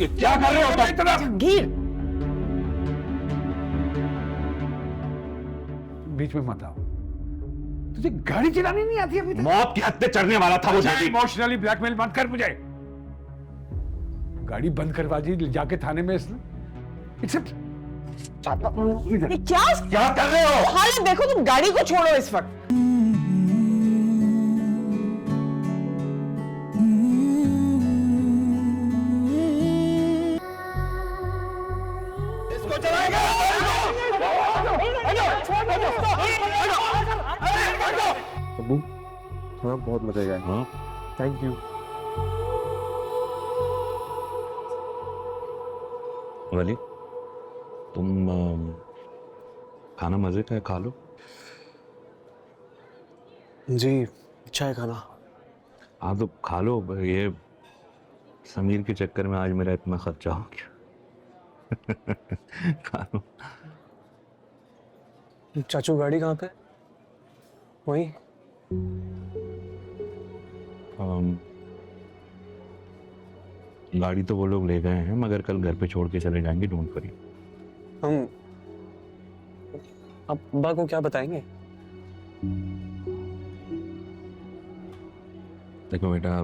ये क्या कर रहे हो तुम? जहांगीर, बीच में मत आओ। तुझे गाड़ी चलानी नहीं आती अभी तक? मौत की हद पे चढ़ने वाला था वो जैदी। इमोशनली ब्लैकमेल मत कर मुझे। गाड़ी बंद करवा दी जाके थाने में इसने। ये क्या कर रहे हो? हालत देखो, तुम गाड़ी को छोड़ो इस वक्त। इसको चलाएगा? अब्बू हाँ बहुत मजा आएगा। हाँ थैंक यू। वली, तुम खाना मजे का है, खा लो। जी अच्छा है खाना। हाँ तो खा लो। ये समीर के चक्कर में आज मेरा इतना खर्चा हो गया। खा लो। चाचू गाड़ी कहाँ पे? वहीं। गाड़ी तो वो लोग ले गए हैं, मगर कल घर पे छोड़ के चले जाएंगे, डोंट वरी। हम अब्बा को क्या बताएंगे? देखो बेटा,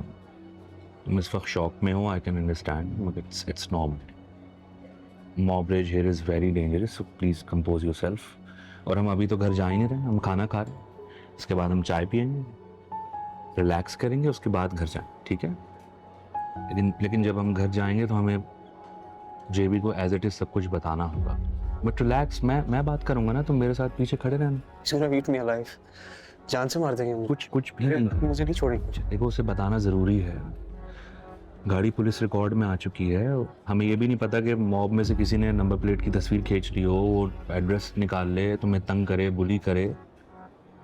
तुम इस वक्त शॉक में हो, आई कैन अंडरस्टैंड, मगर it's normal. Mob rage here is very dangerous, so please compose yourself. और हम अभी तो घर जा ही नहीं रहे, हम खाना खा रहे हैं, इसके बाद हम चाय पियेंगे, रिलैक्स करेंगे, उसके बाद घर जाएंगे, ठीक है? लेकिन जब हम घर जाएंगे तो हमें जेबी को एज इट इज सब कुछ बताना होगा। बट रिलैक्स, मैं बात करूंगा ना, तुम मेरे साथ पीछे खड़े रहना। He's gonna eat me alive। जान से मार देंगे मुझे। कुछ भी नहीं। मुझे नहीं छोड़ेंगे। देखो, उसे बताना जरूरी है। गाड़ी पुलिस रिकॉर्ड में आ चुकी है, हमें ये भी नहीं पता कि मॉब में से किसी ने नंबर प्लेट की तस्वीर खींच ली हो, वो एड्रेस निकाल ले, तुम्हें तंग करे, बुली करे।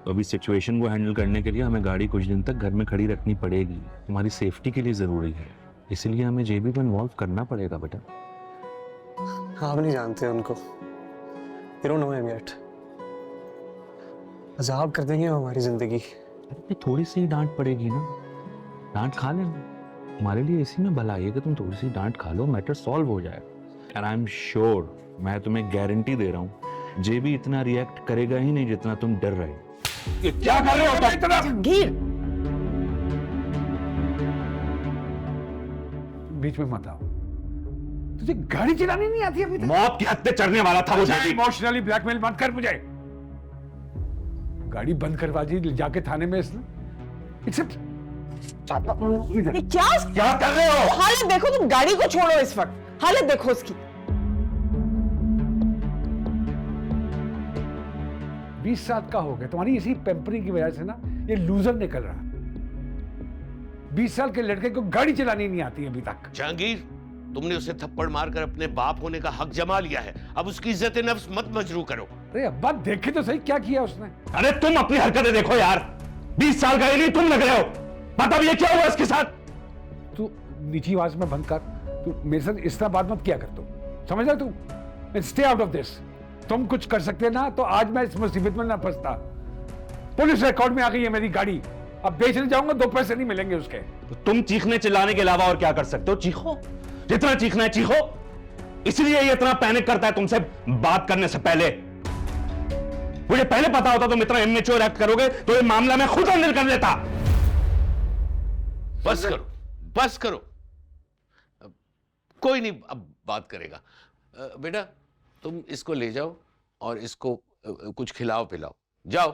तो अभी सिचुएशन को हैंडल करने के लिए हमें गाड़ी कुछ दिन तक घर में खड़ी रखनी पड़ेगी, तुम्हारी सेफ्टी के लिए ज़रूरी है, इसलिए हमें जेबी को इन्वॉल्व करना पड़ेगा बेटा। आप नहीं जानते उनको। You don't know him yet। अजाब कर देंगे वो हमारी जिंदगी। अरे थोड़ी सी डांट पड़ेगी ना, डांट खा लेना। हमारे लिए इसी में भलाई है कि तुम थोड़ी सी डांट खा लो, मैटर सॉल्व हो जाएगा। एंड आई एम श्योर, मैं तुम्हें गारंटी दे रहा हूँ, जेबी इतना रिएक्ट करेगा ही नहीं जितना तुम डर रहे हो। ये क्या कर रहे हो तुम? जहांगीर, बीच में मत आओ। तुझे गाड़ी चलानी नहीं आती अभी तक? मौत की हद पे चढ़ने वाला था वो जैदी। इमोशनली ब्लैकमेल मत कर मुझे। गाड़ी बंद करवा दी जाके थाने में इसने। ये क्या कर रहे हो? हालत देखो, तुम गाड़ी को छोड़ो इस वक्त। हालत देखो उसकी। 20 साल का हो गया, तुम्हारी इसी पेम्परिंग की वजह से ना ये लूजर निकल रहा। 20 साल के लड़के को गाड़ी चलानी नहीं आती अभी तक। जहांगीर, तुमने उसे थप्पड़ मारकर अपने बाप होने का हक जमा लिया है, अब उसकी इज्जत नफ्स मत मजरू करो। अरे अब्बा देखे तो सही क्या किया उसने। अरे तुम अपनी हरकतें देखो यार, 20 साल का एली तुम लग रहे हो। मतलब ये क्या हुआ इसके साथ? तू नीची आवाज में बंद कर, तू मेरे साथ इस तरह बात मत किया कर। तू समझ रहा? तू स्टे आउट ऑफ दिस। तुम कुछ कर सकते ना तो आज मैं इस मुसीबत में ना फंसता। पुलिस रिकॉर्ड में आ गई है मेरी गाड़ी, अब बेचने जाऊंगा 2 पैसे नहीं मिलेंगे उसके। तो तुम चीखने चिल्लाने के अलावा और क्या कर सकते हो? चीखो, जितना चीखना है चीखो। इसलिए ये इतना पैनिक करता है तुमसे बात करने से पहले। मुझे पहले पता होता तुम इतना इमेच्योर एक्ट करोगे तो ये मामला मैं खुद हैंडल कर लेता। बस करो, बस करो, कोई नहीं अब बात करेगा। बेटा तुम इसको ले जाओ और इसको कुछ खिलाओ पिलाओ। जाओ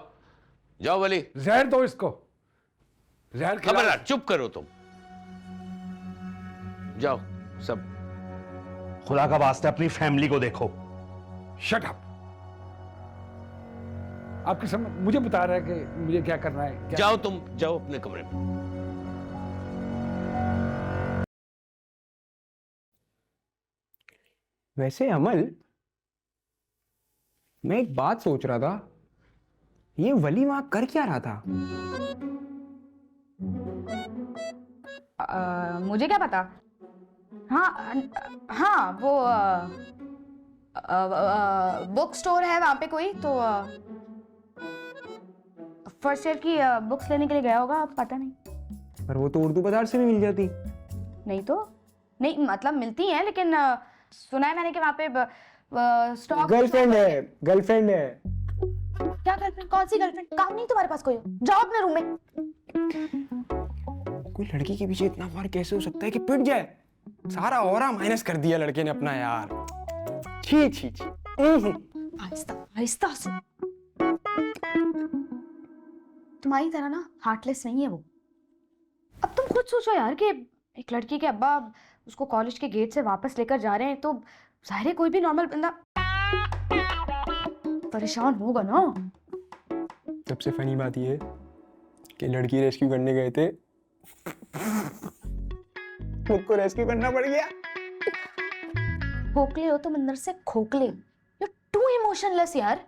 जाओ वली। जहर दो इसको, जहर खिलाओ। खबरदार, चुप करो तुम। जाओ सब। खुदा का वास्ते अपनी फैमिली को देखो। Shut up. आपकी समझ मुझे बता रहा है कि मुझे क्या करना है क्या? जाओ तुम, जाओ अपने कमरे में। वैसे अमल, मैं एक बात सोच रहा था, ये वली वहां कर क्या रहा था? मुझे क्या पता। हाँ हाँ, वो बुक स्टोर है वहां पे कोई, तो फर्स्ट ईयर की बुक्स लेने के लिए गया होगा, पता नहीं। पर वो तो उर्दू बाजार से भी मिल जाती। नहीं तो नहीं मतलब मिलती हैं, लेकिन सुना है मैंने कि वहाँ पे स्टॉक। गर्लफ्रेंड है, गर्लफ्रेंड है। क्या गर्लफ्रेंड? कौन सी गर्लफ्रेंड? काम नहीं तुम्हारे पास कोई? जाओ अपने रूम में। कोई लड़की के पीछे इतना बार कैसे हो सकता है कि पिट जाए? सारा ऑरा माइनस कर दिया लड़के ने अपना यार। छी छी छी। आहिस्ता आहिस्ता से। तुम्हारी तरह ना हार्टलेस नहीं है वो। अब तुम खुद सोचो यार कि एक लड़की के अब्बा उसको कॉलेज के गेट से वापस लेकर जा रहे हैं, तो जाहिर है कोई भी नॉर्मल बंदा परेशान होगा ना। सबसे फनी बात ये है कि लड़की रेस्क्यू करने गए थे, खुद को रेस्क्यू करना पड़ गया। खोखले हो तुम अंदर से, खोखले। यू टू इमोशनलेस यार।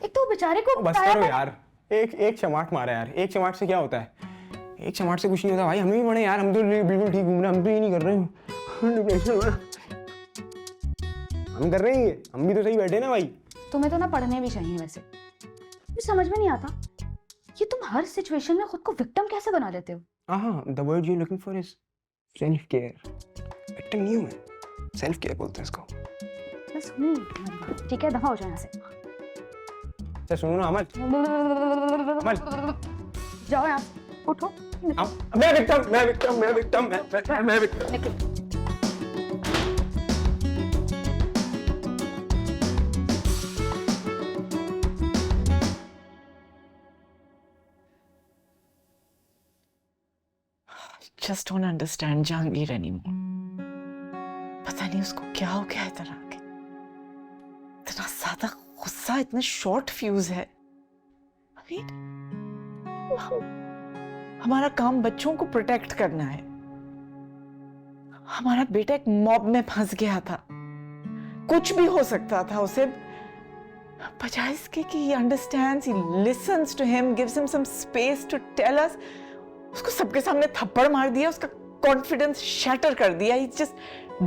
एक तो बेचारे को बस बताया करो था- यार, एक चमाट मारा यार। एक चमाट से क्या होता है? एक चमाट से कुछ नहीं होता भाई। हम भी बड़े यार, हम तो बिल्कुल ठीक घूम रहे हैं, हम तो ये नहीं कर रहे हैं। डिप्रेशन में हम कर रहे हैं, हम भी तो सही बैठे ना भाई। तुम्हें तो ना पढ़ने भी चाहिए वैसे। मुझे समझ में नहीं आता ये तुम हर सिचुएशन में खुद को विक्टिम कैसे बना लेते हो। हाँ, the word you looking for is self care. Victim नहीं हूं मैं, सेल्फ केयर बोलते हैं इसको। मैं सुनी तुम्हारी बात। ठीक है, दफा हो जाओ यहाँ से। अच्छा सुनो ना अमल, अमल जाओ यहाँ से, उठो। मैं विक्टिम। निकलो। Just don't understand Jahangir anymore. पता नहीं उसको क्या हो गया इतना के, इतना ज्यादा गुस्सा, इतना शॉर्ट फ्यूज है। हमारा काम बच्चों को प्रोटेक्ट करना है। हमारा बेटा एक मॉब में फंस गया था, कुछ भी हो सकता था उसे। बजाय इसके कि he understands, he listens to him, gives him some space to tell us, उसको सबके सामने थप्पड़ मार दिया, उसका कॉन्फिडेंस शैटर कर दिया। He's just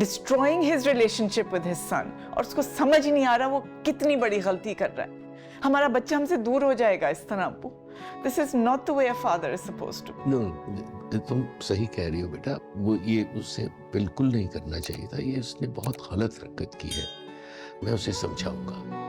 destroying his relationship with his son, और उसको समझ ही नहीं आ रहा वो कितनी बड़ी गलती कर रहा है। हमारा बच्चा हमसे दूर हो जाएगा इस तरह। अब्बू, this is not the way a father is supposed to. No, तुम सही कह रही हो बेटा। वो ये उससे बिल्कुल नहीं करना चाहिए था। ये उसने बहुत गलत हरकत की है। मैं उसे समझाऊंगा।